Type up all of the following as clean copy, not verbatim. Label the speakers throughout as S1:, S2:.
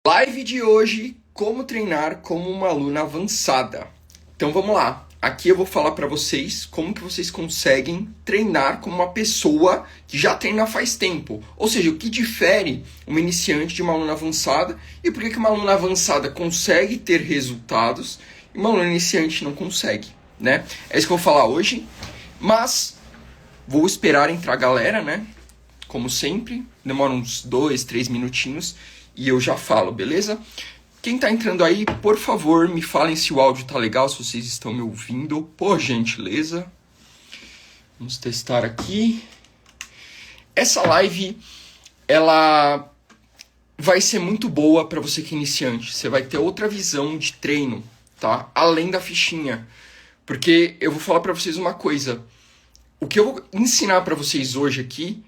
S1: Live de hoje, como treinar como uma aluna avançada. Então vamos lá. Aqui eu vou falar para vocês como que vocês conseguem treinar como uma pessoa que já treina faz tempo. Ou seja, o que difere uma iniciante de uma aluna avançada e por que uma aluna avançada consegue ter resultados e uma aluna iniciante não consegue, né? É isso que eu vou falar hoje, mas vou esperar entrar a galera, né? Como sempre, demora uns 2, 3 minutinhos e eu já falo, beleza? Quem tá entrando aí, por favor, me falem se o áudio tá legal, se vocês estão me ouvindo, por gentileza. Vamos testar aqui. Essa live, ela vai ser muito boa para você que é iniciante. Você vai ter outra visão de treino, tá? Além da fichinha. Porque eu vou falar para vocês uma coisa. O que eu vou ensinar para vocês hoje aqui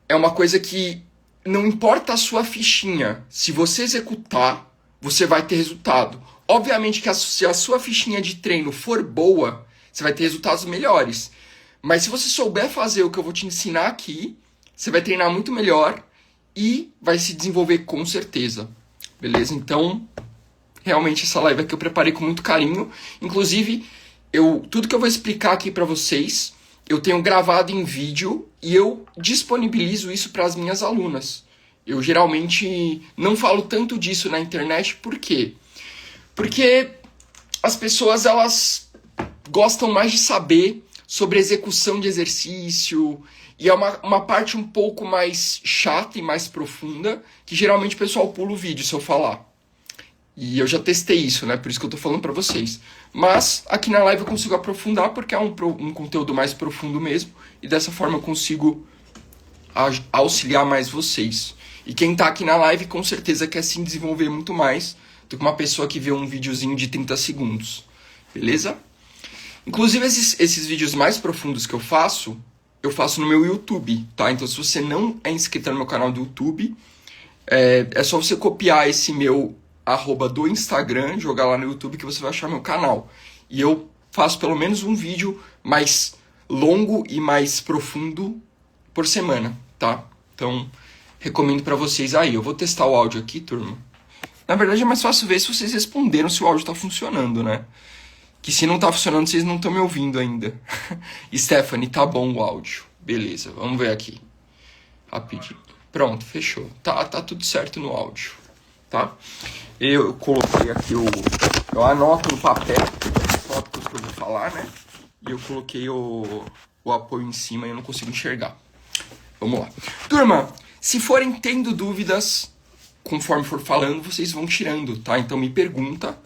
S1: é uma coisa que não importa a sua fichinha. Se você executar, você vai ter resultado. Obviamente que se a sua fichinha de treino for boa, você vai ter resultados melhores. Mas se você souber fazer o que eu vou te ensinar aqui, você vai treinar muito melhor e vai se desenvolver com certeza. Beleza? Então, realmente essa live aqui eu preparei com muito carinho. Inclusive, tudo que eu vou explicar aqui para vocês, eu tenho gravado em vídeo e eu disponibilizo isso para as minhas alunas. Eu geralmente não falo tanto disso na internet, por quê? Porque as pessoas elas gostam mais de saber sobre execução de exercício e é uma parte um pouco mais chata e mais profunda que geralmente o pessoal pula o vídeo se eu falar. E eu já testei isso, né? Por isso que eu tô falando pra vocês. Mas aqui na live eu consigo aprofundar porque é um conteúdo mais profundo mesmo. E dessa forma eu consigo auxiliar mais vocês. E quem tá aqui na live com certeza quer se desenvolver muito mais do que uma pessoa que vê um videozinho de 30 segundos. Beleza? Inclusive esses vídeos mais profundos que eu faço no meu YouTube, tá? Então se você não é inscrito no meu canal do YouTube, é só você copiar esse meu arroba do Instagram, jogar lá no YouTube que você vai achar meu canal. E eu faço pelo menos um vídeo mais longo e mais profundo por semana, tá? Então, recomendo pra vocês aí. Eu vou testar o áudio aqui, turma. Na verdade é mais fácil ver se vocês responderam se o áudio tá funcionando, né? Que se não tá funcionando, vocês não estão me ouvindo ainda. Stephanie, tá bom o áudio. Beleza, vamos ver aqui. Rapidinho. Pronto, fechou. Tá tudo certo no áudio, tá? Eu coloquei aqui eu anoto no papel os tópicos que eu vou falar, né? E eu coloquei o apoio em cima e eu não consigo enxergar. Vamos lá. Turma, se forem tendo dúvidas, conforme for falando, vocês vão tirando, tá? Então me pergunta,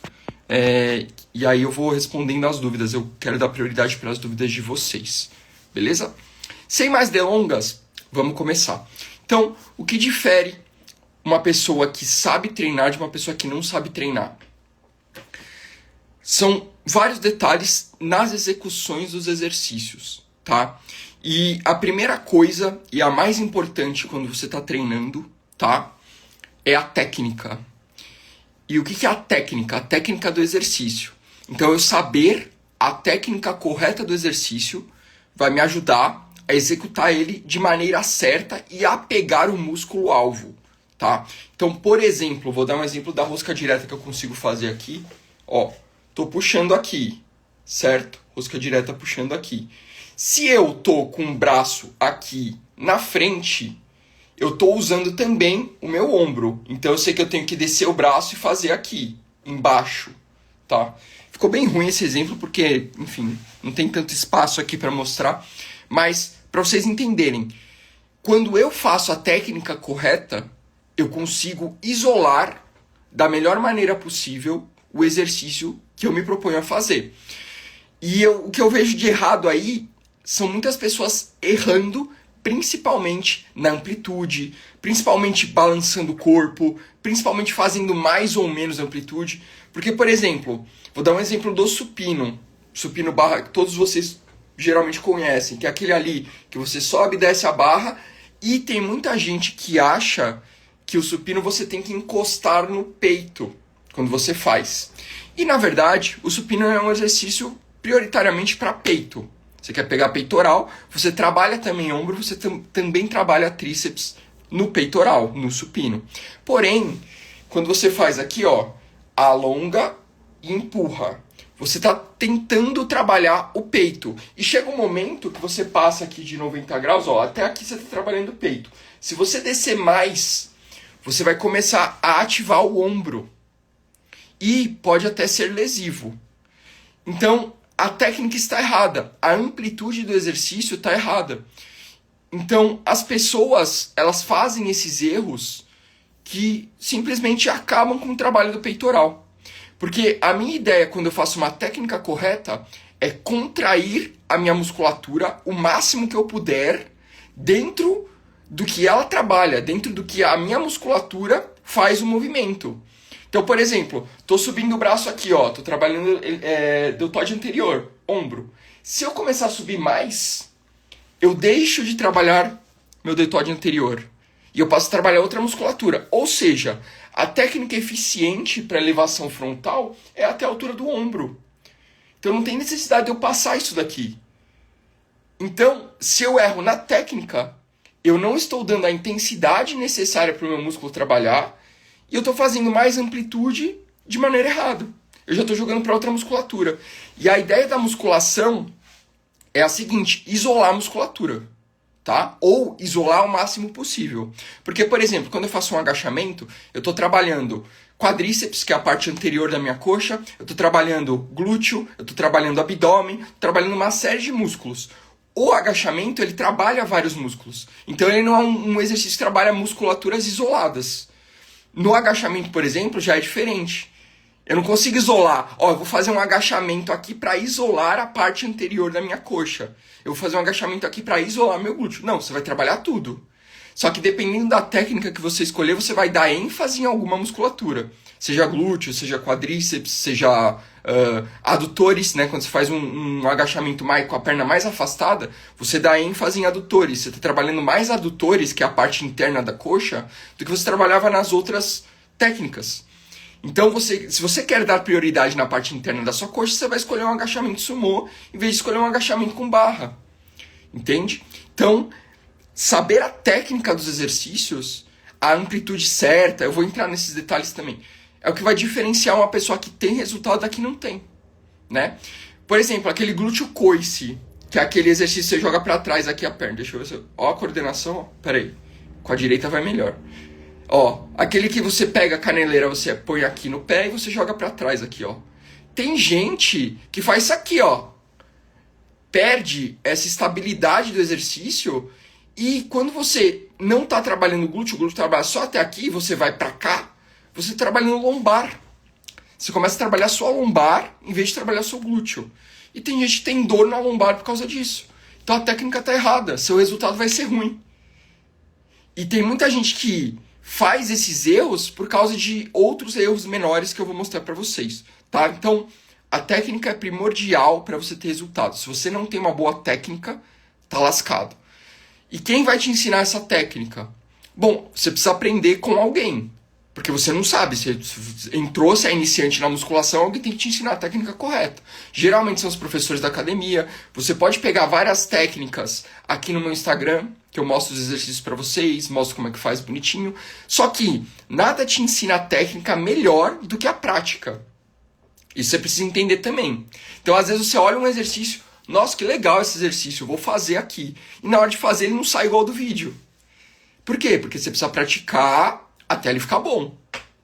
S1: e aí eu vou respondendo as dúvidas. Eu quero dar prioridade para as dúvidas de vocês, beleza? Sem mais delongas, vamos começar. Então, o que difere uma pessoa que sabe treinar de uma pessoa que não sabe treinar? São vários detalhes nas execuções dos exercícios, tá? E a primeira coisa, e a mais importante quando você está treinando, tá? É a técnica. E o que é a técnica? A técnica do exercício. Então, eu saber a técnica correta do exercício vai me ajudar a executar ele de maneira certa e a pegar o músculo-alvo, tá? Então, por exemplo, vou dar um exemplo da rosca direta que eu consigo fazer aqui. Ó, tô puxando aqui, certo? Rosca direta puxando aqui. Se eu tô com o braço aqui na frente, eu tô usando também o meu ombro. Então, eu sei que eu tenho que descer o braço e fazer aqui, embaixo, tá? Ficou bem ruim esse exemplo porque, enfim, não tem tanto espaço aqui para mostrar. Mas, para vocês entenderem, quando eu faço a técnica correta, eu consigo isolar da melhor maneira possível o exercício que eu me proponho a fazer. E o que eu vejo de errado aí são muitas pessoas errando, principalmente na amplitude, principalmente balançando o corpo, principalmente fazendo mais ou menos amplitude. Porque, por exemplo, vou dar um exemplo do supino. Supino barra que todos vocês geralmente conhecem, que é aquele ali que você sobe e desce a barra, e tem muita gente que acha que o supino você tem que encostar no peito quando você faz. E na verdade, o supino é um exercício prioritariamente para peito. Você quer pegar peitoral, você trabalha também ombro, você também trabalha tríceps no peitoral, no supino. Porém, quando você faz aqui, ó, alonga e empurra. Você está tentando trabalhar o peito. E chega um momento que você passa aqui de 90 graus, ó, até aqui você está trabalhando o peito. Se você descer mais, você vai começar a ativar o ombro. E pode até ser lesivo. Então, a técnica está errada. A amplitude do exercício está errada. Então, as pessoas, elas fazem esses erros que simplesmente acabam com o trabalho do peitoral. Porque a minha ideia, quando eu faço uma técnica correta, é contrair a minha musculatura o máximo que eu puder dentro do que ela trabalha, dentro do que a minha musculatura faz o movimento. Então, por exemplo, tô subindo o braço aqui, ó, tô trabalhando deltoide anterior, ombro. Se eu começar a subir mais, eu deixo de trabalhar meu deltoide anterior e eu passo a trabalhar outra musculatura. Ou seja, a técnica eficiente para elevação frontal é até a altura do ombro. Então não tem necessidade de eu passar isso daqui. Então, se eu erro na técnica, eu não estou dando a intensidade necessária para o meu músculo trabalhar e eu estou fazendo mais amplitude de maneira errada. Eu já estou jogando para outra musculatura. E a ideia da musculação é a seguinte: isolar a musculatura. Tá? Ou isolar o máximo possível. Porque, por exemplo, quando eu faço um agachamento, eu estou trabalhando quadríceps, que é a parte anterior da minha coxa, eu estou trabalhando glúteo, eu estou trabalhando abdômen, trabalhando uma série de músculos. O agachamento, ele trabalha vários músculos. Então, ele não é um exercício que trabalha musculaturas isoladas. No agachamento, por exemplo, já é diferente. Eu não consigo isolar. Ó, eu vou fazer um agachamento aqui para isolar a parte anterior da minha coxa. Eu vou fazer um agachamento aqui para isolar meu glúteo. Não, você vai trabalhar tudo. Só que dependendo da técnica que você escolher, você vai dar ênfase em alguma musculatura. Seja glúteo, seja quadríceps, seja adutores, né? Quando você faz um agachamento com a perna mais afastada, você dá ênfase em adutores. Você está trabalhando mais adutores, que é a parte interna da coxa, do que você trabalhava nas outras técnicas. Então, se você quer dar prioridade na parte interna da sua coxa, você vai escolher um agachamento sumô em vez de escolher um agachamento com barra. Entende? Então, saber a técnica dos exercícios, a amplitude certa, eu vou entrar nesses detalhes também, é o que vai diferenciar uma pessoa que tem resultado da que não tem. Né? Por exemplo, aquele glúteo coice, que é aquele exercício que você joga pra trás aqui a perna. Deixa eu ver se ó a coordenação, ó. Pera aí. Com a direita vai melhor. Ó, aquele que você pega a caneleira, você põe aqui no pé e você joga pra trás aqui, ó. Tem gente que faz isso aqui, ó. Perde essa estabilidade do exercício e quando você não tá trabalhando o glúteo trabalha só até aqui, você vai pra cá, você tá trabalhando lombar. Você começa a trabalhar só a lombar em vez de trabalhar só o glúteo. E tem gente que tem dor na lombar por causa disso. Então a técnica tá errada, seu resultado vai ser ruim. E tem muita gente que faz esses erros por causa de outros erros menores que eu vou mostrar para vocês, tá? Então, a técnica é primordial para você ter resultado. Se você não tem uma boa técnica, tá lascado. E quem vai te ensinar essa técnica? Bom, você precisa aprender com alguém, porque você não sabe. Você entrou, se é iniciante na musculação, alguém tem que te ensinar a técnica correta. Geralmente são os professores da academia. Você pode pegar várias técnicas aqui no meu Instagram, que eu mostro os exercícios para vocês, mostro como é que faz bonitinho. Só que nada te ensina a técnica melhor do que a prática. Isso você precisa entender também. Então, às vezes, você olha um exercício, nossa, que legal esse exercício, eu vou fazer aqui. E na hora de fazer, ele não sai igual do vídeo. Por quê? Porque você precisa praticar até ele ficar bom,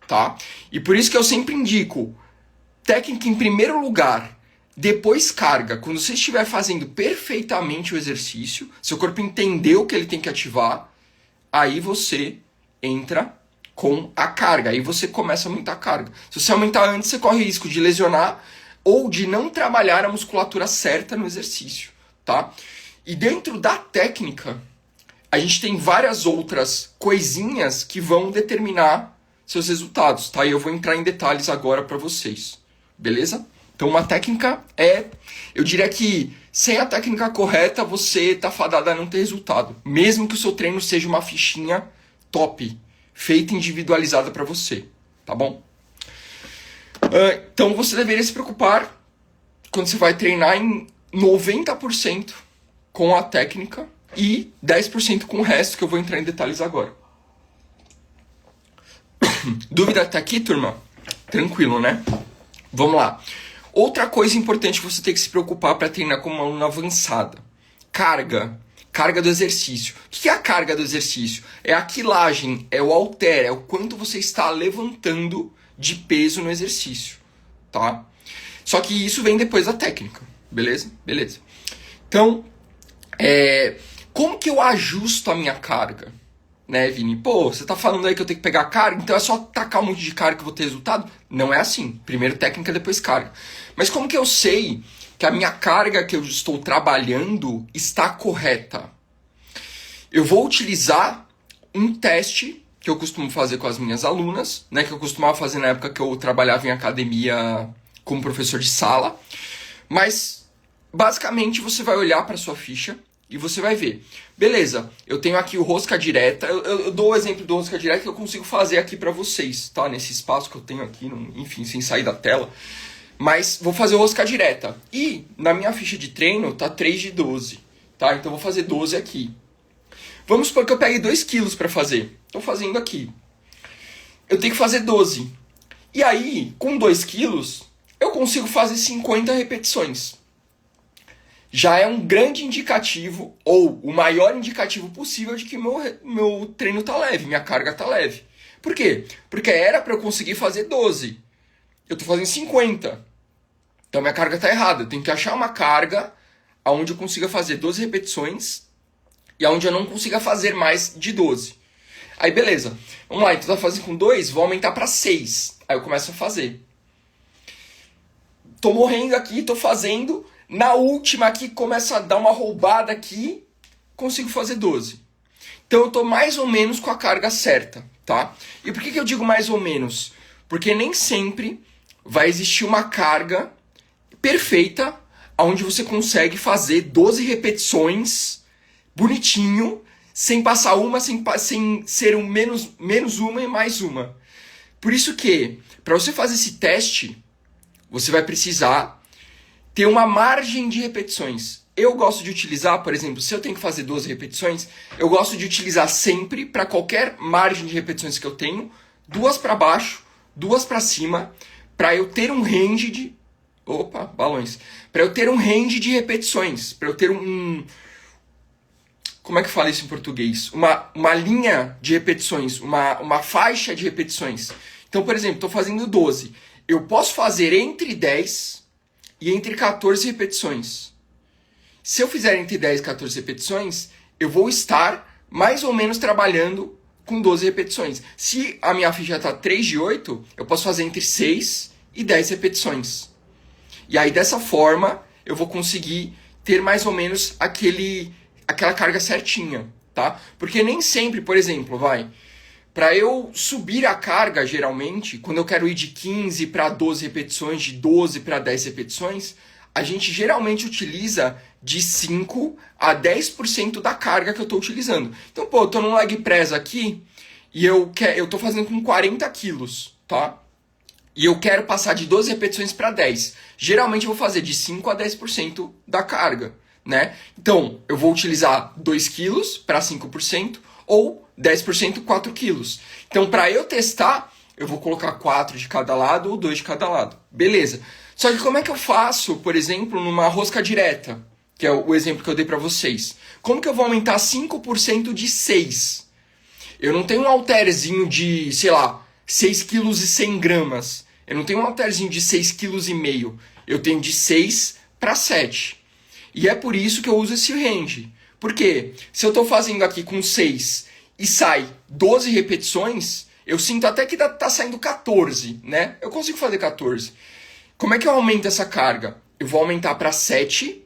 S1: tá? E por isso que eu sempre indico técnica em primeiro lugar, depois carga. Quando você estiver fazendo perfeitamente o exercício, seu corpo entender o que ele tem que ativar, aí você entra com a carga. Aí você começa a aumentar a carga. Se você aumentar antes, você corre risco de lesionar ou de não trabalhar a musculatura certa no exercício, tá? E dentro da técnica, a gente tem várias outras coisinhas que vão determinar seus resultados, tá? E eu vou entrar em detalhes agora para vocês, beleza? Então uma técnica eu diria que sem a técnica correta você tá fadado a não ter resultado. Mesmo que o seu treino seja uma fichinha top, feita individualizada para você, tá bom? Então você deveria se preocupar quando você vai treinar em 90% com a técnica e 10% com o resto, que eu vou entrar em detalhes agora. Dúvida até aqui, turma? Tranquilo, né? Vamos lá. Outra coisa importante que você tem que se preocupar para treinar como uma aluna avançada. Carga. Carga do exercício. O que é a carga do exercício? É a quilagem, é o halter, é o quanto você está levantando de peso no exercício, tá? Só que isso vem depois da técnica, beleza? Beleza. Então, como que eu ajusto a minha carga? Né, Vini? Pô, você tá falando aí que eu tenho que pegar carga, então é só tacar um monte de carga que eu vou ter resultado? Não é assim. Primeiro técnica, depois carga. Mas como que eu sei que a minha carga que eu estou trabalhando está correta? Eu vou utilizar um teste que eu costumo fazer com as minhas alunas, né, que eu costumava fazer na época que eu trabalhava em academia como professor de sala. Mas, basicamente, você vai olhar para sua ficha e você vai ver. Beleza, eu tenho aqui o rosca direta. Eu dou o exemplo do rosca direta que eu consigo fazer aqui para vocês, tá? Nesse espaço que eu tenho aqui, enfim, sem sair da tela. Mas vou fazer o rosca direta. E na minha ficha de treino tá 3 de 12, tá? Então eu vou fazer 12 aqui. Vamos supor que eu pegue 2 quilos para fazer. Estou fazendo aqui. Eu tenho que fazer 12. E aí, com 2 quilos, eu consigo fazer 50 repetições. Já é um grande indicativo, ou o maior indicativo possível de que meu treino tá leve, minha carga tá leve. Por quê? Porque era para eu conseguir fazer 12. Eu tô fazendo 50. Então minha carga tá errada. Eu tenho que achar uma carga onde eu consiga fazer 12 repetições e onde eu não consiga fazer mais de 12. Aí beleza. Vamos lá, então tá fazendo com 2, vou aumentar para 6. Aí eu começo a fazer. Tô morrendo aqui, tô fazendo. Na última aqui, começa a dar uma roubada aqui, consigo fazer 12. Então eu tô mais ou menos com a carga certa, tá? E por que eu digo mais ou menos? Porque nem sempre vai existir uma carga perfeita onde você consegue fazer 12 repetições bonitinho, sem passar uma, sem ser um menos uma e mais uma. Por isso que, para você fazer esse teste, você vai precisar ter uma margem de repetições. Eu gosto de utilizar, por exemplo, se eu tenho que fazer 12 repetições, eu gosto de utilizar sempre, para qualquer margem de repetições que eu tenho, 2 para baixo, 2 para cima, para eu ter um range de... Opa, balões. Para eu ter um range de repetições, para eu ter como é que fala isso em português? Uma linha de repetições, uma faixa de repetições. Então, por exemplo, estou fazendo 12. Eu posso fazer entre 10 e entre 14 repetições. Se eu fizer entre 10 e 14 repetições, eu vou estar mais ou menos trabalhando com 12 repetições. Se a minha ficha está 3 de 8, eu posso fazer entre 6 e 10 repetições. E aí, dessa forma, eu vou conseguir ter mais ou menos aquela carga certinha, tá? Porque nem sempre, por exemplo, para eu subir a carga, geralmente, quando eu quero ir de 15 para 12 repetições, de 12 para 10 repetições, a gente geralmente utiliza de 5 a 10% da carga que eu estou utilizando. Então, eu estou num leg press aqui e eu estou fazendo com 40 quilos, tá? E eu quero passar de 12 repetições para 10. Geralmente eu vou fazer de 5 a 10% da carga, né? Então, eu vou utilizar 2 quilos para 5% ou 10%, 4 quilos. Então, para eu testar, eu vou colocar 4 de cada lado ou 2 de cada lado. Beleza. Só que como é que eu faço, por exemplo, numa rosca direta? Que é o exemplo que eu dei para vocês. Como que eu vou aumentar 5% de 6? Eu não tenho um halterzinho de, sei lá, 6 quilos e 100 gramas. Eu não tenho um halterzinho de 6,5 kg. Eu tenho de 6 para 7. E é por isso que eu uso esse range. Por quê? Se eu estou fazendo aqui com 6 e sai 12 repetições, eu sinto até que tá saindo 14, né? Eu consigo fazer 14. Como é que eu aumento essa carga? Eu vou aumentar para 7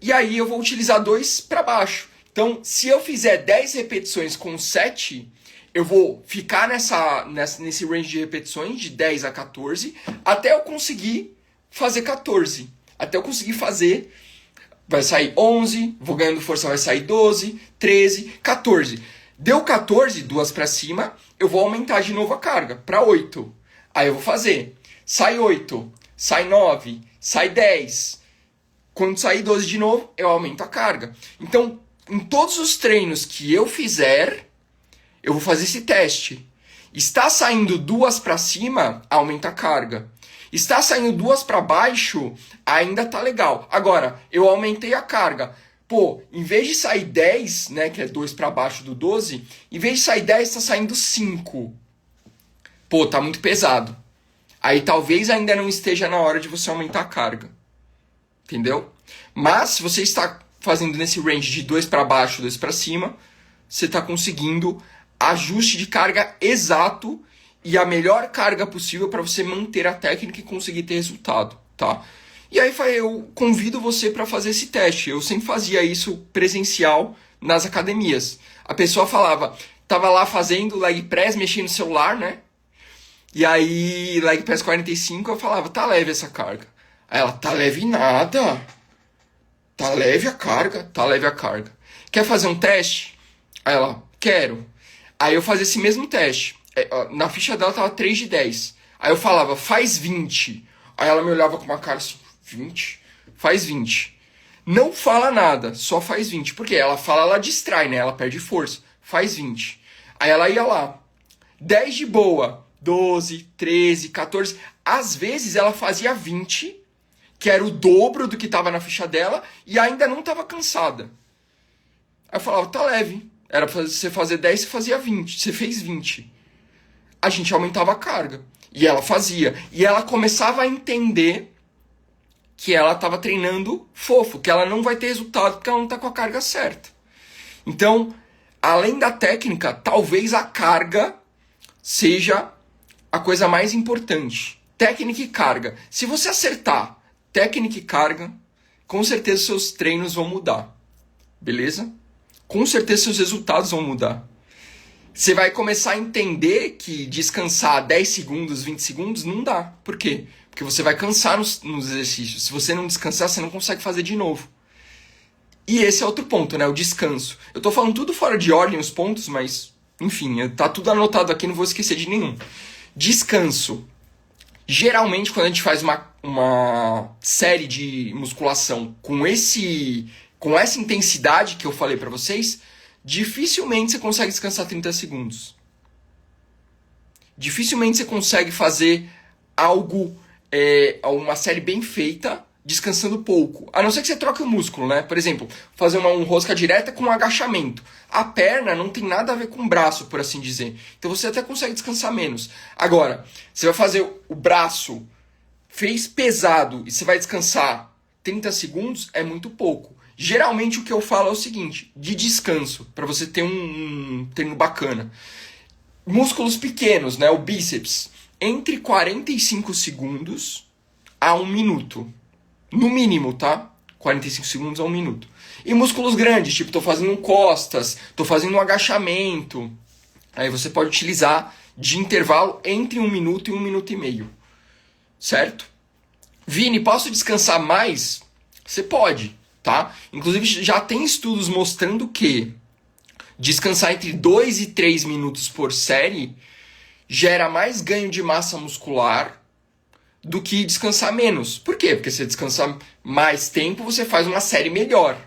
S1: e aí eu vou utilizar 2 para baixo. Então, se eu fizer 10 repetições com 7, eu vou ficar nesse range de repetições de 10 a 14 até eu conseguir fazer 14. Até eu conseguir fazer... Vai sair 11, vou ganhando força, vai sair 12, 13, 14. Deu 14, 2 para cima, eu vou aumentar de novo a carga para 8. Aí eu vou fazer. Sai 8, sai 9, sai 10. Quando sair 12 de novo, eu aumento a carga. Então, em todos os treinos que eu fizer, eu vou fazer esse teste. Está saindo 2 para cima, aumenta a carga. Está saindo 2 para baixo, ainda tá legal. Agora, eu aumentei a carga. Pô, em vez de sair 10, né, que é 2 para baixo do 12, em vez de sair 10, tá saindo 5. Pô, tá muito pesado. Aí talvez ainda não esteja na hora de você aumentar a carga. Entendeu? Mas se você está fazendo nesse range de 2 para baixo, 2 para cima, você está conseguindo ajuste de carga exato e a melhor carga possível para você manter a técnica e conseguir ter resultado, tá? E aí eu convido você para fazer esse teste. Eu sempre fazia isso presencial nas academias. A pessoa falava, tava lá fazendo leg press, mexendo no celular, né? E aí, leg press 45, eu falava, tá leve essa carga. Aí ela, tá leve nada. Tá leve a carga, tá leve a carga. Quer fazer um teste? Aí ela, quero. Aí eu fazia esse mesmo teste. Na ficha dela tava 3 de 10. Aí eu falava, faz 20. Aí ela me olhava com uma cara assim, 20? Faz 20. Não fala nada, só faz 20. Porque ela fala, ela distrai, né? Ela perde força. Faz 20. Aí ela ia lá. 10 de boa. 12, 13, 14. Às vezes ela fazia 20, que era o dobro do que tava na ficha dela, e ainda não tava cansada. Aí eu falava, tá leve. Era pra você fazer 10, você fazia 20. Você fez 20. A gente aumentava a carga. E ela fazia. E ela começava a entender que ela estava treinando fofo, que ela não vai ter resultado porque ela não está com a carga certa. Então, além da técnica, talvez a carga seja a coisa mais importante. Técnica e carga. Se você acertar técnica e carga, com certeza seus treinos vão mudar. Beleza? Com certeza seus resultados vão mudar. Você vai começar a entender que descansar 10 segundos, 20 segundos não dá. Por quê? Porque você vai cansar nos exercícios. Se você não descansar, você não consegue fazer de novo. E esse é outro ponto, né? O descanso. Eu tô falando tudo fora de ordem os pontos, mas, enfim, tá tudo anotado aqui, não vou esquecer de nenhum. Descanso. Geralmente, quando a gente faz uma série de musculação com essa intensidade que eu falei pra vocês, dificilmente você consegue descansar 30 segundos. Dificilmente você consegue fazer algo, uma série bem feita, descansando pouco. A não ser que você troque o músculo, né? Por exemplo, fazer uma rosca direta com um agachamento. A perna não tem nada a ver com o braço, por assim dizer. Então você até consegue descansar menos. Agora, você vai fazer o braço, fez pesado, e você vai descansar 30 segundos, é muito pouco. Geralmente o que eu falo é o seguinte, de descanso, para você ter um treino bacana. Músculos pequenos, né, o bíceps, entre 45 segundos a 1 minuto. No mínimo, tá? 45 segundos a 1 minuto. E músculos grandes, tipo, tô fazendo costas, tô fazendo um agachamento. Aí você pode utilizar de intervalo entre 1 minuto e 1 minuto e meio. Certo? Vini, posso descansar mais? Você pode. Tá? Inclusive já tem estudos mostrando que descansar entre 2 e 3 minutos por série gera mais ganho de massa muscular do que descansar menos. Por quê? Porque se você descansar mais tempo, você faz uma série melhor,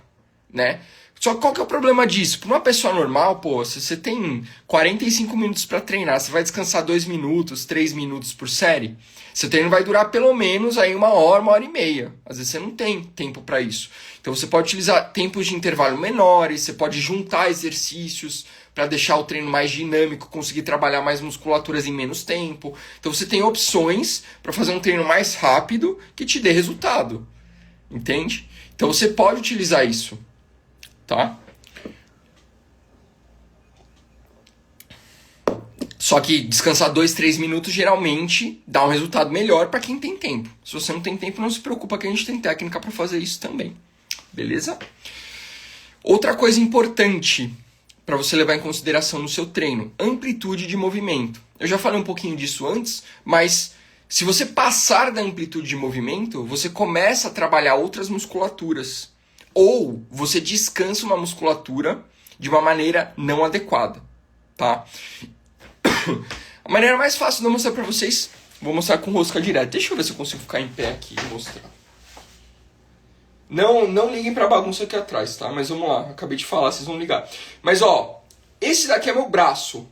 S1: né? Só que qual que é o problema disso? Para uma pessoa normal, pô, se você tem 45 minutos para treinar, você vai descansar 2 minutos, 3 minutos por série, seu treino vai durar pelo menos aí 1 hora e meia. Às vezes você não tem tempo para isso. Então você pode utilizar tempos de intervalo menores, você pode juntar exercícios para deixar o treino mais dinâmico, conseguir trabalhar mais musculaturas em menos tempo. Então você tem opções para fazer um treino mais rápido que te dê resultado. Entende? Então você pode utilizar isso. Tá? Só que descansar 2, 3 minutos geralmente dá um resultado melhor para quem tem tempo. Se você não tem tempo, não se preocupa que a gente tem técnica para fazer isso também. Beleza? Outra coisa importante para você levar em consideração no seu treino, amplitude de movimento. Eu já falei um pouquinho disso antes, mas se você passar da amplitude de movimento, você começa a trabalhar outras musculaturas. Ou você descansa uma musculatura de uma maneira não adequada, tá? A maneira mais fácil de eu mostrar pra vocês, vou mostrar com rosca direta. Deixa eu ver se eu consigo ficar em pé aqui e mostrar. Não liguem pra bagunça aqui atrás, tá? Mas vamos lá, acabei de falar, vocês vão ligar. Mas ó, esse daqui é meu braço.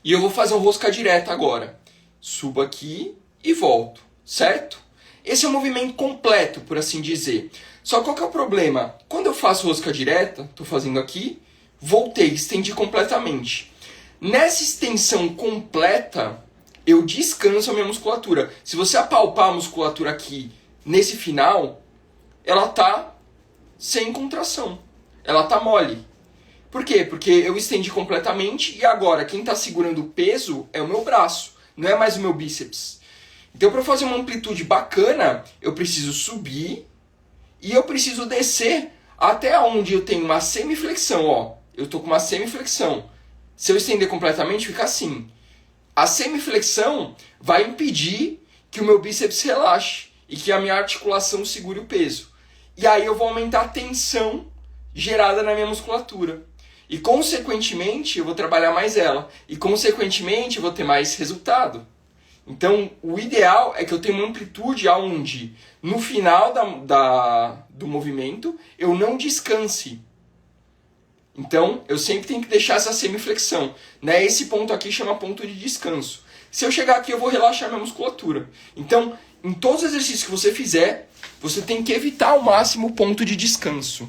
S1: E eu vou fazer um rosca direta agora. Subo aqui e volto, certo? Esse é um movimento completo, por assim dizer. Só qual que é o problema? Quando eu faço rosca direta, estou fazendo aqui, voltei, estendi completamente. Nessa extensão completa, eu descanso a minha musculatura. Se você apalpar a musculatura aqui nesse final, ela está sem contração. Ela está mole. Por quê? Porque eu estendi completamente e agora quem está segurando o peso é o meu braço, não é mais o meu bíceps. Então, para fazer uma amplitude bacana, eu preciso subir e eu preciso descer até onde eu tenho uma semiflexão. Ó, eu estou com uma semiflexão. Se eu estender completamente, fica assim. A semiflexão vai impedir que o meu bíceps relaxe e que a minha articulação segure o peso. E aí eu vou aumentar a tensão gerada na minha musculatura. E, consequentemente, eu vou trabalhar mais ela. E, consequentemente, eu vou ter mais resultado. Então, o ideal é que eu tenha uma amplitude onde, no final do movimento, eu não descanse. Então, eu sempre tenho que deixar essa semiflexão. Né? Esse ponto aqui chama ponto de descanso. Se eu chegar aqui, eu vou relaxar minha musculatura. Então, em todos os exercícios que você fizer, você tem que evitar ao máximo o ponto de descanso.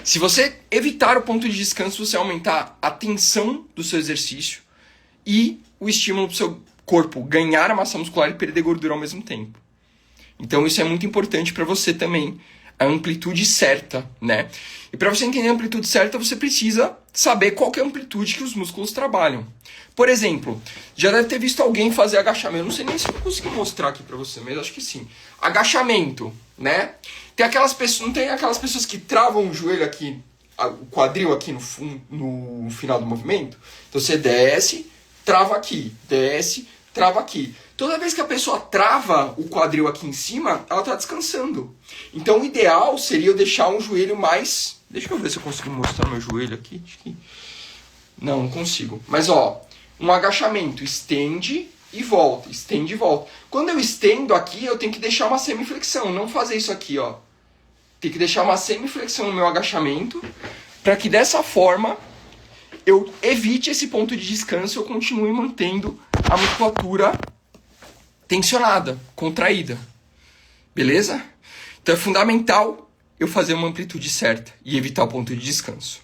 S1: Se você evitar o ponto de descanso, você aumentar a tensão do seu exercício e o estímulo para o seu corpo ganhar a massa muscular e perder gordura ao mesmo tempo. Então isso é muito importante para você também, a amplitude certa, né? E para você entender a amplitude certa, você precisa saber qual que é a amplitude que os músculos trabalham. Por exemplo, já deve ter visto alguém fazer agachamento. Eu não sei nem se eu consegui mostrar aqui para você, mas acho que sim. Agachamento, né? Tem aquelas pessoas, não tem aquelas pessoas que travam o joelho aqui, o quadril aqui no final do movimento? Então você desce, trava aqui, desce, trava aqui. Toda vez que a pessoa trava o quadril aqui em cima, ela está descansando. Então o ideal seria eu deixar um joelho mais... Deixa eu ver se eu consigo mostrar meu joelho aqui. Não consigo. Mas ó, um agachamento, estende e volta, estende e volta. Quando eu estendo aqui, eu tenho que deixar uma semiflexão, não fazer isso aqui, ó. Tem que deixar uma semiflexão no meu agachamento, para que dessa forma eu evite esse ponto de descanso e eu continue mantendo a musculatura tensionada, contraída. Beleza? Então é fundamental eu fazer uma amplitude certa e evitar o ponto de descanso.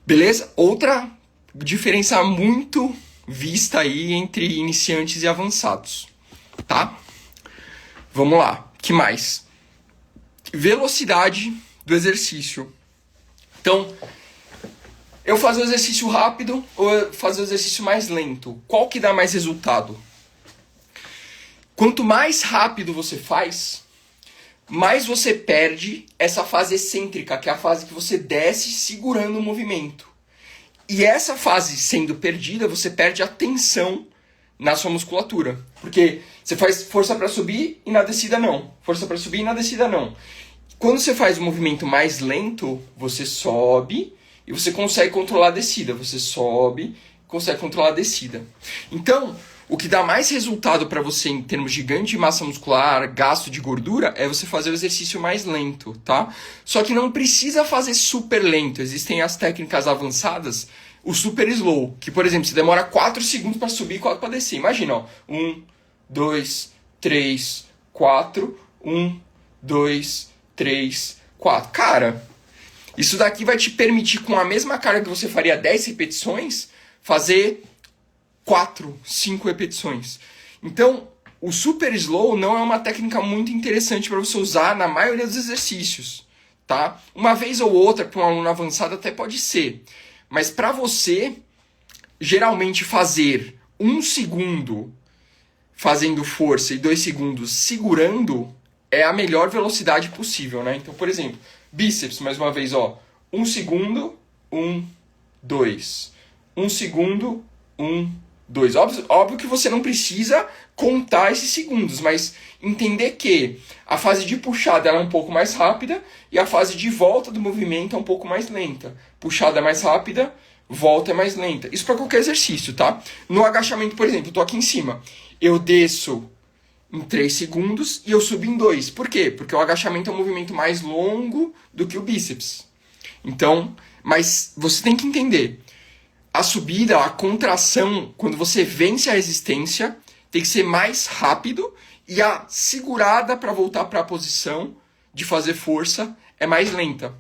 S1: Beleza? Outra diferença muito vista aí entre iniciantes e avançados. Tá? Vamos lá. Que mais? Velocidade do exercício. Então, eu fazer o exercício rápido ou eu fazer o exercício mais lento? Qual que dá mais resultado? Quanto mais rápido você faz, mais você perde essa fase excêntrica, que é a fase que você desce segurando o movimento. E essa fase sendo perdida, você perde a tensão na sua musculatura. Porque você faz força para subir e na descida não. Força para subir e na descida não. Quando você faz um movimento mais lento, você sobe e você consegue controlar a descida. Você sobe, consegue controlar a descida. Então, o que dá mais resultado para você em termos de ganho de massa muscular, gasto de gordura, é você fazer o exercício mais lento, tá? Só que não precisa fazer super lento. Existem as técnicas avançadas, o super slow, que, por exemplo, você demora 4 segundos para subir e 4 para descer. Imagina, ó. 1, 2, 3, 4. 1, 2, 3, 4. Cara, isso daqui vai te permitir, com a mesma carga que você faria 10 repetições, fazer 4, 5 repetições. Então, o super slow não é uma técnica muito interessante para você usar na maioria dos exercícios, tá? Uma vez ou outra, para um aluno avançado até pode ser. Mas para você, geralmente fazer 1 segundo fazendo força e 2 segundos segurando é a melhor velocidade possível, né? Então, por exemplo, bíceps, mais uma vez, ó. 1 segundo, 1, 2. 1 segundo, 1, 2. Óbvio que você não precisa contar esses segundos, mas entender que a fase de puxada ela é um pouco mais rápida e a fase de volta do movimento é um pouco mais lenta. Puxada é mais rápida, volta é mais lenta. Isso para qualquer exercício, tá? No agachamento, por exemplo, eu tô aqui em cima. Eu desço em 3 segundos e eu subo em 2. Por quê? Porque o agachamento é um movimento mais longo do que o bíceps. Então, mas você tem que entender. a subida, a contração, quando você vence a resistência, tem que ser mais rápido e a segurada para voltar para a posição de fazer força é mais lenta.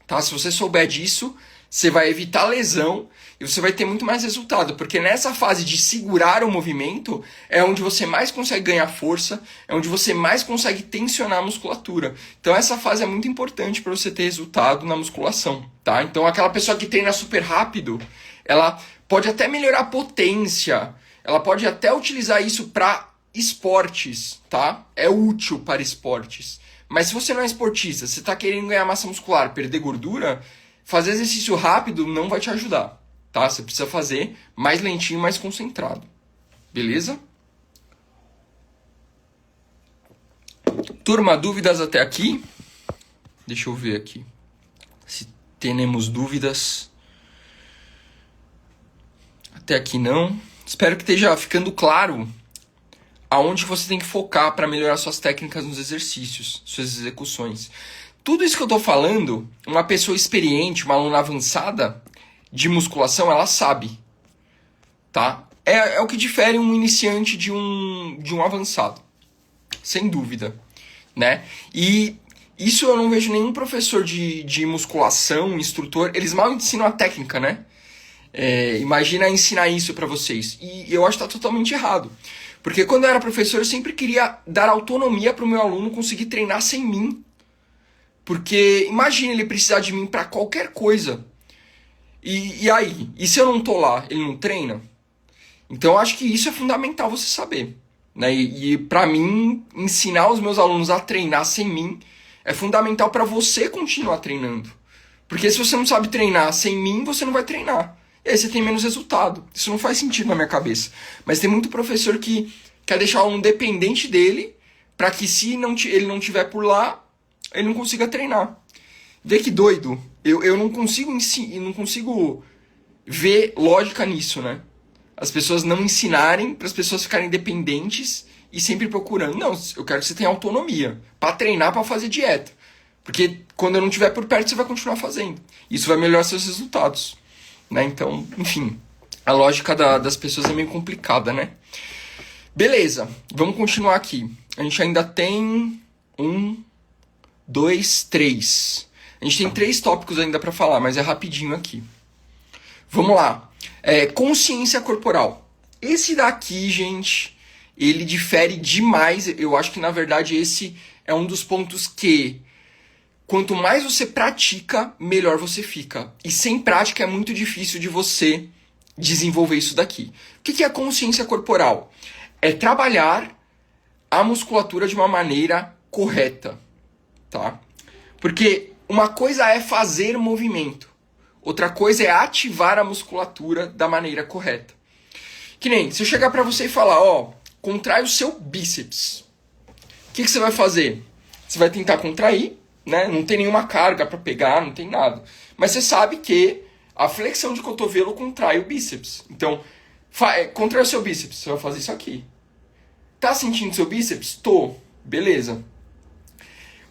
S1: Tá? Se você souber disso, você vai evitar lesão e você vai ter muito mais resultado, porque nessa fase de segurar o movimento é onde você mais consegue ganhar força, é onde você mais consegue tensionar a musculatura. Então essa fase é muito importante para você ter resultado na musculação, tá? Então aquela pessoa que treina super rápido, ela pode até melhorar a potência, ela pode até utilizar isso para esportes, tá? É útil para esportes. Mas se você não é esportista, você está querendo ganhar massa muscular, perder gordura, fazer exercício rápido não vai te ajudar, tá? Você precisa fazer mais lentinho, mais concentrado. Beleza? Turma, dúvidas até aqui? Deixa eu ver aqui. Se temos dúvidas. Até aqui não. Espero que esteja ficando claro aonde você tem que focar para melhorar suas técnicas nos exercícios, suas execuções. Tudo isso que eu estou falando, uma pessoa experiente, uma aluna avançada de musculação, ela sabe, tá? É o que difere um iniciante de um avançado, sem dúvida, né? E isso eu não vejo nenhum professor de musculação, instrutor, eles mal ensinam a técnica, né? Imagina ensinar isso para vocês. E eu acho que está totalmente errado. Porque quando eu era professor, eu sempre queria dar autonomia para o meu aluno conseguir treinar sem mim. Porque imagina ele precisar de mim para qualquer coisa. E aí? E se eu não tô lá, ele não treina? Então eu acho que isso é fundamental você saber. Né? E para mim, ensinar os meus alunos a treinar sem mim é fundamental para você continuar treinando. Porque se você não sabe treinar sem mim, você não vai treinar. E aí você tem menos resultado. Isso não faz sentido na minha cabeça. Mas tem muito professor que quer deixar o aluno dependente dele para que se ele não estiver por lá, ele não consiga treinar. Vê que doido. Eu não consigo ver lógica nisso, né? As pessoas não ensinarem para as pessoas ficarem dependentes e sempre procurando. Não, eu quero que você tenha autonomia para treinar, para fazer dieta. Porque quando eu não estiver por perto, você vai continuar fazendo. Isso vai melhorar seus resultados. Né? Então, enfim, a lógica das pessoas é meio complicada, né? Beleza, vamos continuar aqui. A gente ainda tem 1, 2, 3. A gente tem 3 tópicos ainda para falar, mas é rapidinho aqui. Vamos lá. Consciência corporal. Esse daqui, gente, ele difere demais. Eu acho que, na verdade, esse é um dos pontos que, quanto mais você pratica, melhor você fica. E sem prática é muito difícil de você desenvolver isso daqui. O que é consciência corporal? É trabalhar a musculatura de uma maneira correta, tá? Porque uma coisa é fazer movimento, outra coisa é ativar a musculatura da maneira correta. Que nem, se eu chegar pra você e falar, contrai o seu bíceps. O que você vai fazer? Você vai tentar contrair, né? Não tem nenhuma carga para pegar, não tem nada. Mas você sabe que a flexão de cotovelo contrai o bíceps. Então, contrai o seu bíceps, você vai fazer isso aqui. Tá sentindo seu bíceps? Tô. Beleza.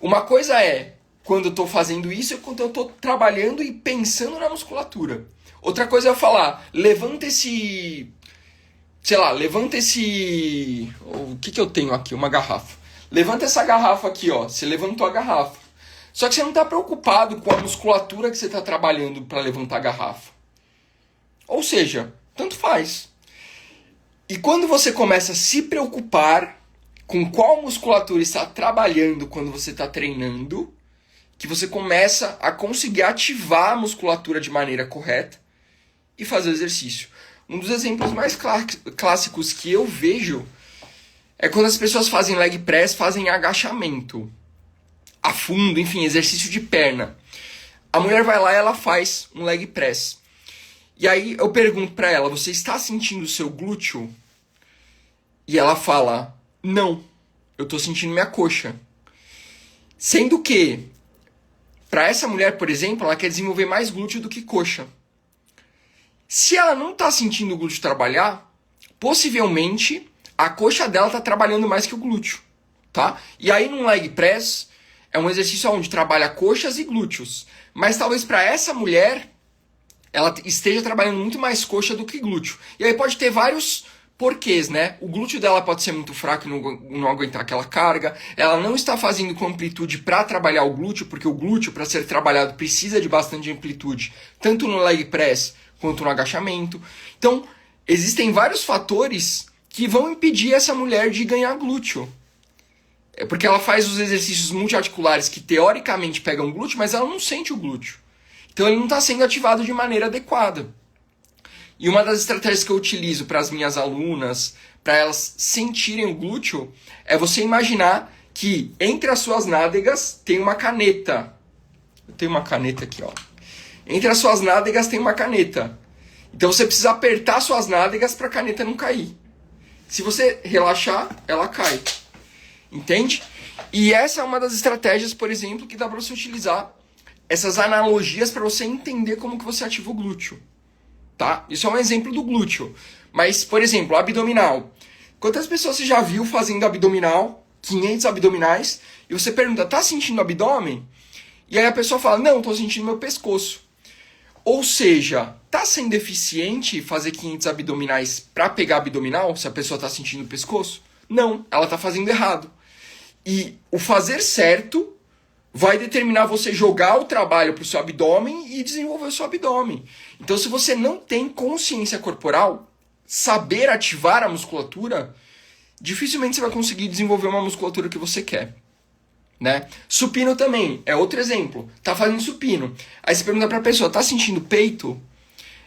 S1: Uma coisa é quando eu tô fazendo isso e quando eu tô trabalhando e pensando na musculatura. Outra coisa é eu falar, levanta esse... Sei lá, levanta esse... O que eu tenho aqui? Uma garrafa. Levanta essa garrafa aqui, ó. Você levantou a garrafa. Só que você não está preocupado com a musculatura que você está trabalhando para levantar a garrafa. Ou seja, tanto faz. E quando você começa a se preocupar com qual musculatura está trabalhando quando você está treinando, que você começa a conseguir ativar a musculatura de maneira correta e fazer o exercício. Um dos exemplos mais clássicos que eu vejo é quando as pessoas fazem leg press, fazem agachamento a fundo, enfim, exercício de perna. A mulher vai lá e ela faz um leg press. E aí eu pergunto pra ela, você está sentindo o seu glúteo? E ela fala, não, eu tô sentindo minha coxa. Sendo que, pra essa mulher, por exemplo, ela quer desenvolver mais glúteo do que coxa. Se ela não tá sentindo o glúteo trabalhar, possivelmente a coxa dela tá trabalhando mais que o glúteo, tá? E aí num leg press é um exercício onde trabalha coxas e glúteos. Mas talvez para essa mulher ela esteja trabalhando muito mais coxa do que glúteo. E aí pode ter vários porquês, né? O glúteo dela pode ser muito fraco e não aguentar aquela carga. Ela não está fazendo com amplitude para trabalhar o glúteo, porque o glúteo, para ser trabalhado, precisa de bastante amplitude, tanto no leg press quanto no agachamento. Então, existem vários fatores que vão impedir essa mulher de ganhar glúteo. É porque ela faz os exercícios multiarticulares que teoricamente pegam glúteo, mas ela não sente o glúteo. Então ele não está sendo ativado de maneira adequada. E uma das estratégias que eu utilizo para as minhas alunas, para elas sentirem o glúteo, é você imaginar que entre as suas nádegas tem uma caneta. Eu tenho uma caneta aqui, ó. Entre as suas nádegas tem uma caneta. Então você precisa apertar suas nádegas para a caneta não cair. Se você relaxar, ela cai. Entende? E essa é uma das estratégias, por exemplo, que dá para você utilizar essas analogias para você entender como que você ativa o glúteo. Tá? Isso é um exemplo do glúteo. Mas, por exemplo, abdominal. Quantas pessoas você já viu fazendo abdominal, 500 abdominais, e você pergunta, tá sentindo o abdômen? E aí a pessoa fala, não, tô sentindo meu pescoço. Ou seja, tá sendo eficiente fazer 500 abdominais para pegar abdominal, se a pessoa tá sentindo o pescoço? Não, ela tá fazendo errado. E o fazer certo vai determinar você jogar o trabalho para o seu abdômen e desenvolver o seu abdômen. Então, se você não tem consciência corporal, saber ativar a musculatura, dificilmente você vai conseguir desenvolver uma musculatura que você quer. Né? Supino também, é outro exemplo. Tá fazendo supino. Aí você pergunta para a pessoa, tá sentindo peito?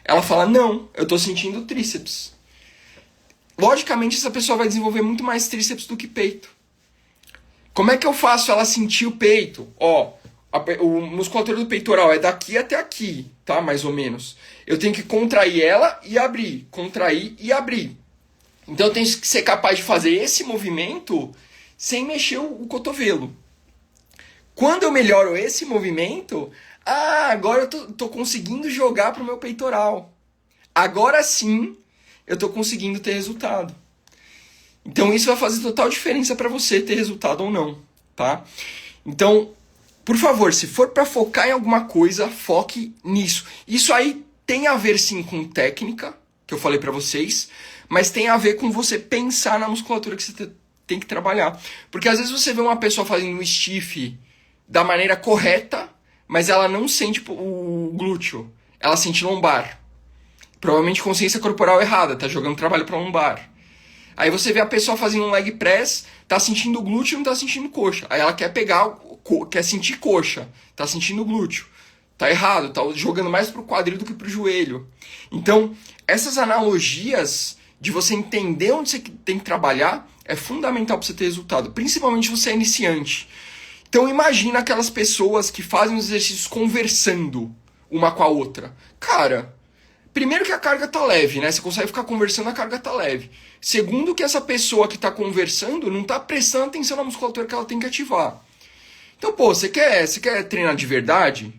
S1: Ela fala, não, eu tô sentindo tríceps. Logicamente, essa pessoa vai desenvolver muito mais tríceps do que peito. Como é que eu faço ela sentir o peito? Ó, a musculatura do peitoral é daqui até aqui, tá? Mais ou menos. Eu tenho que contrair ela e abrir. Contrair e abrir. Então eu tenho que ser capaz de fazer esse movimento sem mexer o cotovelo. Quando eu melhoro esse movimento, agora eu tô conseguindo jogar pro meu peitoral. Agora sim eu tô conseguindo ter resultado. Então isso vai fazer total diferença para você ter resultado ou não, tá? Então, por favor, se for para focar em alguma coisa, foque nisso. Isso aí tem a ver sim com técnica, que eu falei para vocês, mas tem a ver com você pensar na musculatura que você tem que trabalhar. Porque às vezes você vê uma pessoa fazendo um stiff da maneira correta, mas ela não sente o glúteo, ela sente lombar. Provavelmente consciência corporal errada, tá jogando trabalho para lombar. Aí você vê a pessoa fazendo um leg press, tá sentindo o glúteo e não tá sentindo coxa. Aí ela quer pegar, quer sentir coxa, tá sentindo o glúteo. Tá errado, tá jogando mais pro quadril do que pro joelho. Então, essas analogias de você entender onde você tem que trabalhar é fundamental para você ter resultado, principalmente se você é iniciante. Então imagina aquelas pessoas que fazem os exercícios conversando uma com a outra. Cara, primeiro que a carga tá leve, né? Você consegue ficar conversando, a carga tá leve. Segundo que essa pessoa que tá conversando não tá prestando atenção na musculatura que ela tem que ativar. Então, pô, você quer treinar de verdade?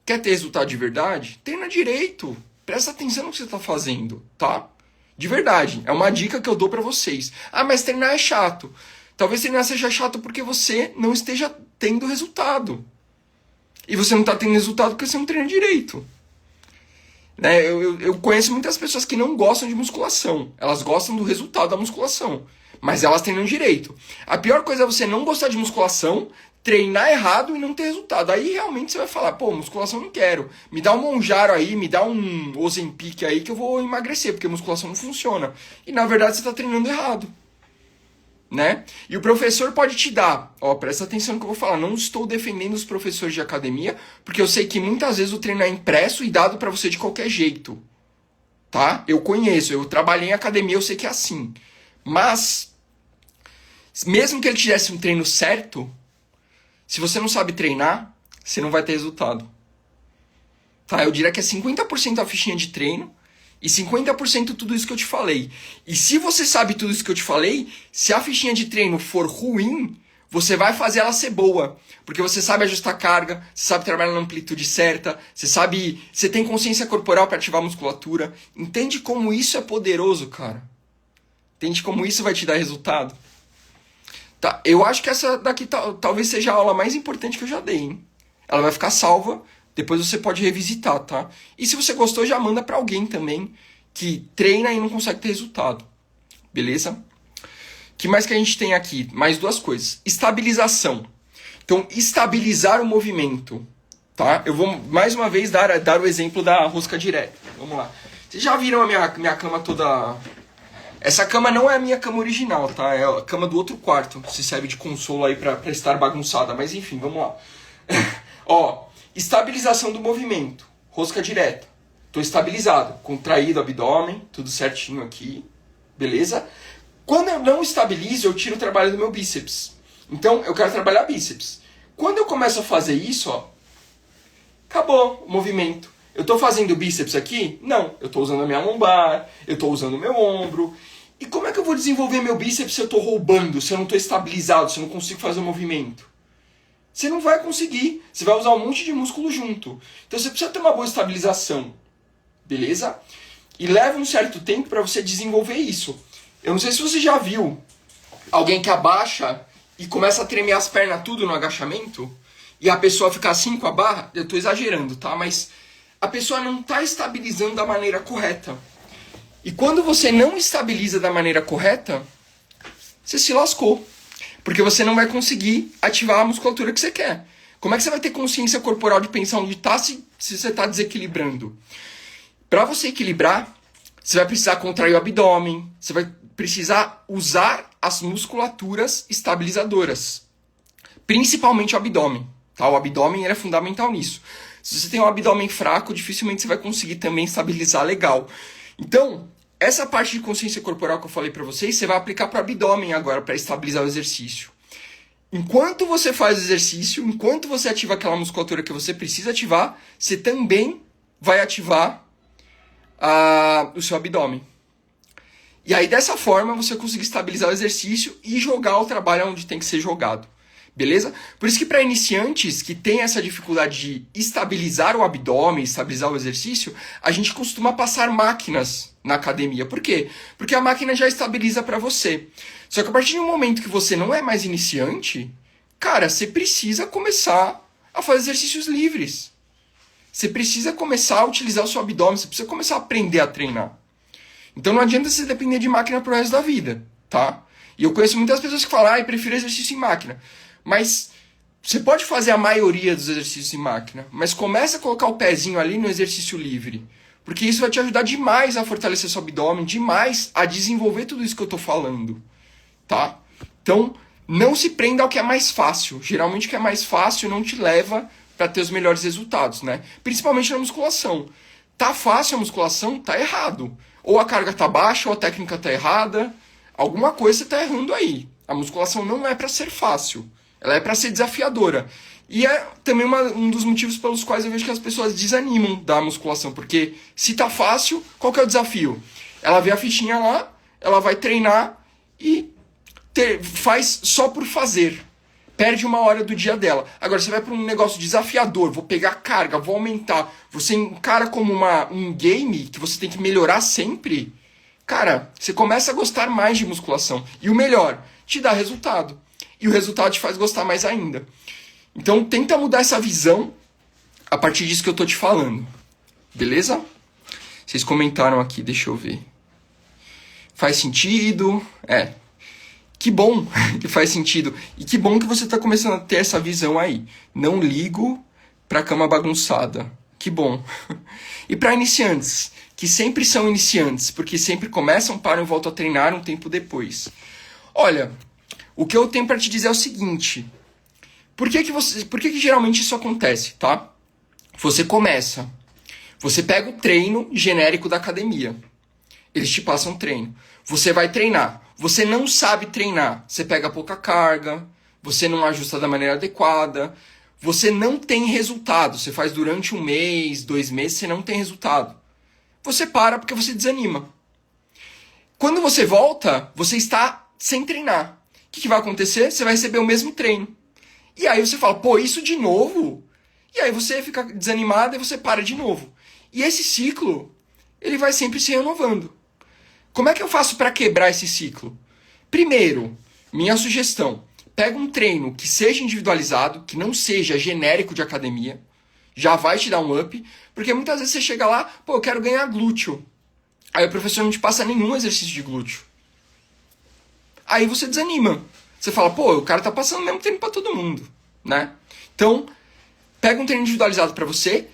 S1: Quer ter resultado de verdade? Treina direito. Presta atenção no que você tá fazendo, tá? De verdade. É uma dica que eu dou pra vocês. Ah, mas treinar é chato. Talvez treinar seja chato porque você não esteja tendo resultado. E você não tá tendo resultado porque você não treina direito. Né? Eu conheço muitas pessoas que não gostam de musculação. Elas gostam do resultado da musculação. Mas elas treinam direito. A pior coisa é você não gostar de musculação, treinar errado e não ter resultado. Aí realmente você vai falar, pô, musculação não quero. Me dá um Monjaro aí, me dá um Ozempic aí que eu vou emagrecer, porque musculação não funciona. E na verdade você está treinando errado. Né? E o professor pode te dar, ó, presta atenção no que eu vou falar, não estou defendendo os professores de academia, porque eu sei que muitas vezes o treino é impresso e dado para você de qualquer jeito, tá? Eu conheço, eu trabalhei em academia, eu sei que é assim. Mas, mesmo que ele tivesse um treino certo, se você não sabe treinar, você não vai ter resultado. Tá? Eu diria que é 50% a fichinha de treino, e 50% tudo isso que eu te falei. E se você sabe tudo isso que eu te falei, se a fichinha de treino for ruim, você vai fazer ela ser boa. Porque você sabe ajustar a carga, você sabe trabalhar na amplitude certa, você tem consciência corporal para ativar a musculatura. Entende como isso é poderoso, cara? Entende como isso vai te dar resultado? Tá, eu acho que essa daqui talvez seja a aula mais importante que eu já dei, hein? Ela vai ficar salva Depois você pode revisitar, tá? E se você gostou, já manda para alguém também que treina e não consegue ter resultado. Beleza? O que mais que a gente tem aqui? Mais duas coisas. Estabilização. Então, estabilizar o movimento. Tá? Eu vou mais uma vez dar o exemplo da rosca direta. Vamos lá. Vocês já viram a minha cama toda... Essa cama não é a minha cama original, tá? É a cama do outro quarto. Se serve de consolo aí pra estar bagunçada. Mas enfim, vamos lá. Ó, estabilização do movimento. Rosca direta. Tô estabilizado. Contraído o abdômen. Tudo certinho aqui. Beleza? Quando eu não estabilizo, eu tiro o trabalho do meu bíceps. Então, eu quero trabalhar bíceps. Quando eu começo a fazer isso, ó, acabou o movimento. Eu estou fazendo bíceps aqui? Não. Eu estou usando a minha lombar, eu estou usando o meu ombro. E como é que eu vou desenvolver meu bíceps se eu estou roubando, se eu não estou estabilizado, se eu não consigo fazer o movimento? Você não vai conseguir. Você vai usar um monte de músculo junto. Então você precisa ter uma boa estabilização. Beleza? E leva um certo tempo para você desenvolver isso. Eu não sei se você já viu alguém que abaixa e começa a tremer as pernas tudo no agachamento, e a pessoa fica assim com a barra. Eu estou exagerando, tá? Mas a pessoa não está estabilizando da maneira correta. E quando você não estabiliza da maneira correta, você se lascou. Porque você não vai conseguir ativar a musculatura que você quer. Como é que você vai ter consciência corporal de pensar onde está se você está desequilibrando? Para você equilibrar, você vai precisar contrair o abdômen, você vai precisar usar as musculaturas estabilizadoras. Principalmente o abdômen. Tá? O abdômen é fundamental nisso. Se você tem um abdômen fraco, dificilmente você vai conseguir também estabilizar legal. Então, essa parte de consciência corporal que eu falei para vocês, você vai aplicar para o abdômen agora, para estabilizar o exercício. Enquanto você faz o exercício, enquanto você ativa aquela musculatura que você precisa ativar, você também vai ativar o seu abdômen. E aí, dessa forma, você consegue estabilizar o exercício e jogar o trabalho onde tem que ser jogado. Beleza? Por isso que para iniciantes que tem essa dificuldade de estabilizar o abdômen, estabilizar o exercício, a gente costuma passar máquinas na academia. Por quê? Porque a máquina já estabiliza para você. Só que a partir do momento que você não é mais iniciante, cara, você precisa começar a fazer exercícios livres. Você precisa começar a utilizar o seu abdômen, você precisa começar a aprender a treinar. Então não adianta você depender de máquina pro resto da vida, tá? E eu conheço muitas pessoas que falam, eu prefiro exercício em máquina. Mas você pode fazer a maioria dos exercícios em máquina, mas começa a colocar o pezinho ali no exercício livre. Porque isso vai te ajudar demais a fortalecer seu abdômen, demais a desenvolver tudo isso que eu tô falando, tá? Então, não se prenda ao que é mais fácil. Geralmente o que é mais fácil não te leva para ter os melhores resultados, né? Principalmente na musculação. Tá fácil a musculação, tá errado. Ou a carga tá baixa, ou a técnica tá errada. Alguma coisa você tá errando aí. A musculação não é para ser fácil. Ela é para ser desafiadora. E é também um dos motivos pelos quais eu vejo que as pessoas desanimam da musculação. Porque se tá fácil, qual que é o desafio? Ela vê a fichinha lá, ela vai treinar e faz só por fazer. Perde uma hora do dia dela. Agora você vai para um negócio desafiador, vou pegar carga, vou aumentar. Você encara como um game que você tem que melhorar sempre. Cara, você começa a gostar mais de musculação. E o melhor, te dá resultado. E o resultado te faz gostar mais ainda. Então tenta mudar essa visão a partir disso que eu tô te falando. Beleza? Vocês comentaram aqui, deixa eu ver. Faz sentido? Que bom que faz sentido. E que bom que você está começando a ter essa visão aí. Não ligo para cama bagunçada. Que bom. E para iniciantes, que sempre são iniciantes, porque sempre começam, param e voltam a treinar um tempo depois. Olha, o que eu tenho para te dizer é o seguinte. Por que geralmente isso acontece, tá? Você começa. Você pega o treino genérico da academia. Eles te passam treino. Você vai treinar. Você não sabe treinar. Você pega pouca carga. Você não ajusta da maneira adequada. Você não tem resultado. Você faz durante 1 mês, 2 meses, você não tem resultado. Você para porque você desanima. Quando você volta, você está sem treinar. O que vai acontecer? Você vai receber o mesmo treino. E aí você fala, isso de novo? E aí você fica desanimado e você para de novo. E esse ciclo, ele vai sempre se renovando. Como é que eu faço para quebrar esse ciclo? Primeiro, minha sugestão, pega um treino que seja individualizado, que não seja genérico de academia. Já vai te dar um up, porque muitas vezes você chega lá, pô, eu quero ganhar glúteo. Aí o professor não te passa nenhum exercício de glúteo. Aí você desanima. Você fala, pô, o cara tá passando o mesmo tempo pra todo mundo, né? Então, pega um treino individualizado pra você,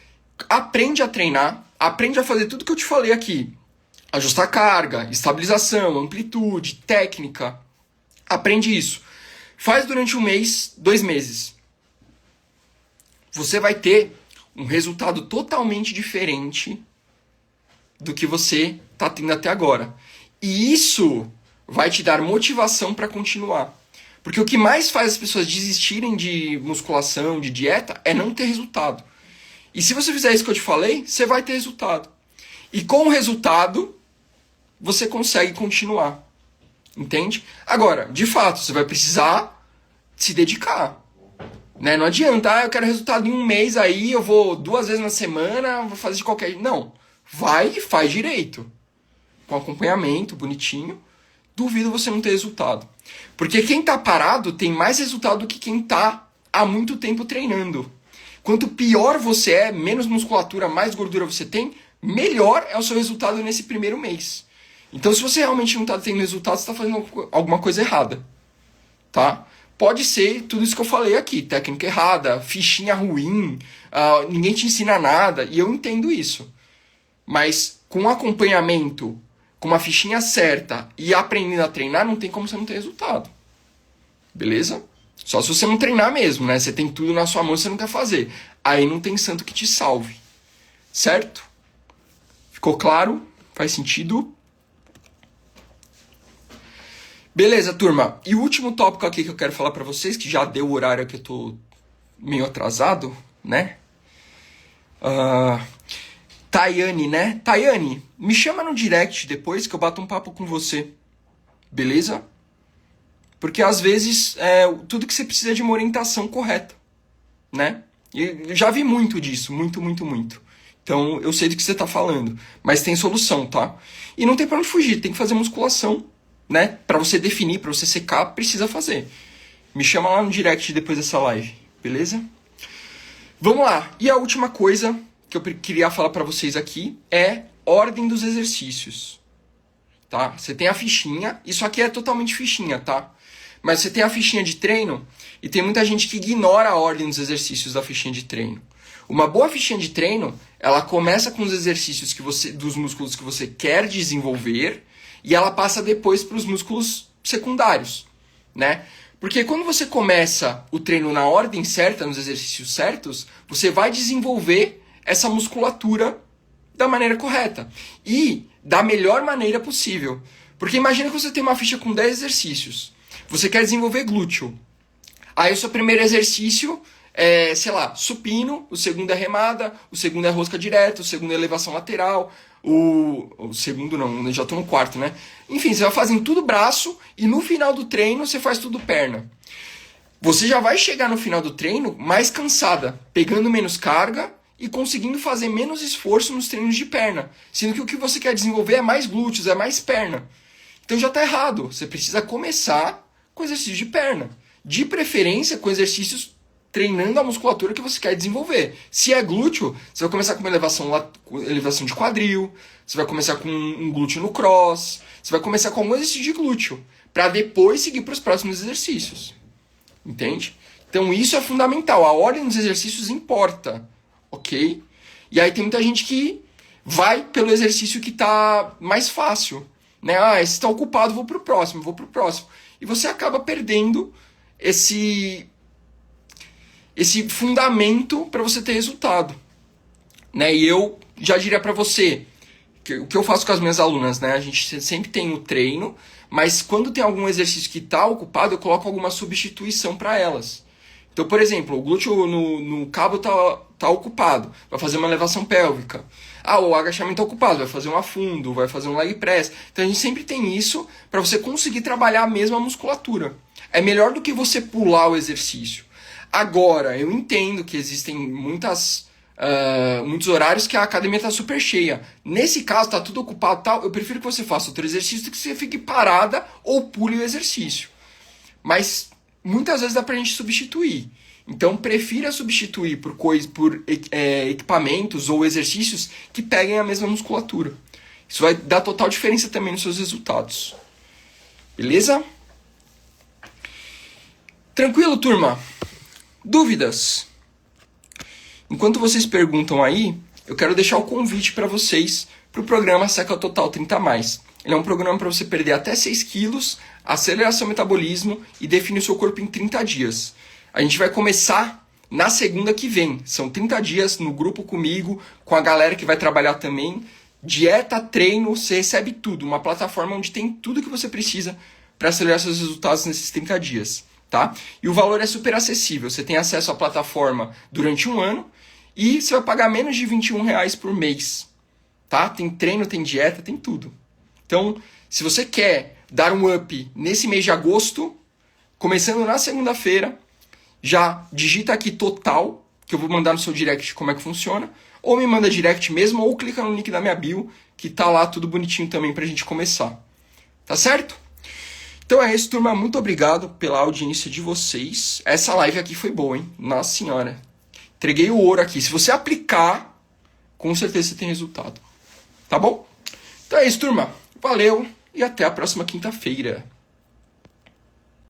S1: aprende a treinar, aprende a fazer tudo que eu te falei aqui. Ajustar carga, estabilização, amplitude, técnica. Aprende isso. Faz durante 1 mês, 2 meses. Você vai ter um resultado totalmente diferente do que você está tendo até agora. E isso vai te dar motivação para continuar. Porque o que mais faz as pessoas desistirem de musculação, de dieta, é não ter resultado. E se você fizer isso que eu te falei, você vai ter resultado. E com o resultado, você consegue continuar. Entende? Agora, de fato, você vai precisar se dedicar. Né? Não adianta, eu quero resultado em 1 mês aí, eu vou 2 vezes na semana, vou fazer de qualquer jeito. Não. Vai e faz direito. Com acompanhamento, bonitinho. Duvido você não ter resultado. Porque quem tá parado tem mais resultado do que quem tá há muito tempo treinando. Quanto pior você é, menos musculatura, mais gordura você tem, melhor é o seu resultado nesse primeiro mês. Então, se você realmente não está tendo resultado, você está fazendo alguma coisa errada. Tá? Pode ser tudo isso que eu falei aqui. Técnica errada, fichinha ruim, ninguém te ensina nada. E eu entendo isso. Mas com acompanhamento, com uma fichinha certa e aprendendo a treinar, não tem como você não ter resultado. Beleza? Só se você não treinar mesmo, né? Você tem tudo na sua mão e você não quer fazer. Aí não tem santo que te salve. Certo? Ficou claro? Faz sentido? Beleza, turma. E o último tópico aqui que eu quero falar pra vocês, que já deu o horário que eu tô meio atrasado, né? Tayane, né? Tayane, me chama no direct depois que eu bato um papo com você. Beleza? Porque às vezes tudo que você precisa é de uma orientação correta, né? E eu já vi muito disso, muito. Então eu sei do que você tá falando, mas tem solução, tá? E não tem pra onde fugir, tem que fazer musculação, né? Pra você definir, pra você secar, precisa fazer. Me chama lá no direct depois dessa live, beleza? Vamos lá. E a última coisa que eu queria falar pra vocês aqui é ordem dos exercícios, tá? Você tem a fichinha, isso aqui é totalmente fichinha, tá? Mas você tem a fichinha de treino e tem muita gente que ignora a ordem dos exercícios da fichinha de treino. Uma boa fichinha de treino, ela começa com os exercícios dos músculos que você quer desenvolver e ela passa depois para os músculos secundários, né? Porque quando você começa o treino na ordem certa, nos exercícios certos, você vai desenvolver essa musculatura da maneira correta e da melhor maneira possível. Porque imagina que você tem uma ficha com 10 exercícios. Você quer desenvolver glúteo. Aí o seu primeiro exercício é, sei lá, supino, o segundo é remada, o segundo é rosca direta, o segundo é elevação lateral, o segundo não, já estou no quarto, né? Enfim, você vai fazendo tudo braço e no final do treino você faz tudo perna. Você já vai chegar no final do treino mais cansada, pegando menos carga e conseguindo fazer menos esforço nos treinos de perna. Sendo que o que você quer desenvolver é mais glúteos, é mais perna. Então já está errado. Você precisa começar com exercícios de perna. De preferência com exercícios treinando a musculatura que você quer desenvolver. Se é glúteo, você vai começar com uma elevação de quadril, você vai começar com um glúteo no cross, você vai começar com algum exercício de glúteo, para depois seguir para os próximos exercícios. Entende? Então isso é fundamental. A ordem dos exercícios importa. Ok? E aí tem muita gente que vai pelo exercício que está mais fácil. Né? Ah, esse está ocupado, vou pro próximo. E você acaba perdendo esse fundamento para você ter resultado. Né? E eu já diria para você, o que eu faço com as minhas alunas, né? A gente sempre tem o treino, mas quando tem algum exercício que está ocupado, eu coloco alguma substituição para elas. Então, por exemplo, o glúteo no cabo tá ocupado, vai fazer uma elevação pélvica. Ah, o agachamento está ocupado, vai fazer um afundo, vai fazer um leg press. Então a gente sempre tem isso para você conseguir trabalhar a mesma musculatura. É melhor do que você pular o exercício. Agora, eu entendo que existem muitos horários que a academia está super cheia. Nesse caso, está tudo ocupado e tal, eu prefiro que você faça outro exercício do que você fique parada ou pule o exercício. Mas muitas vezes dá pra gente substituir. Então, prefira substituir por equipamentos ou exercícios que peguem a mesma musculatura. Isso vai dar total diferença também nos seus resultados. Beleza? Tranquilo, turma? Dúvidas? Enquanto vocês perguntam aí, eu quero deixar o convite para vocês para o programa Seca Total 30+. Ele é um programa para você perder até 6 quilos, acelerar seu metabolismo e definir o seu corpo em 30 dias. A gente vai começar na segunda que vem. São 30 dias no grupo comigo, com a galera que vai trabalhar também. Dieta, treino, você recebe tudo. Uma plataforma onde tem tudo que você precisa para acelerar seus resultados nesses 30 dias. Tá? E o valor é super acessível. Você tem acesso à plataforma durante um ano e você vai pagar menos de R$21 por mês. Tá? Tem treino, tem dieta, tem tudo. Então, se você quer dar um up nesse mês de agosto, começando na segunda-feira, já digita aqui total, que eu vou mandar no seu direct como é que funciona, ou me manda direct mesmo, ou clica no link da minha bio, que tá lá tudo bonitinho também pra gente começar. Tá certo? Então é isso, turma. Muito obrigado pela audiência de vocês. Essa live aqui foi boa, hein? Nossa senhora. Entreguei o ouro aqui. Se você aplicar, com certeza você tem resultado. Tá bom? Então é isso, turma. Valeu e até a próxima quinta-feira.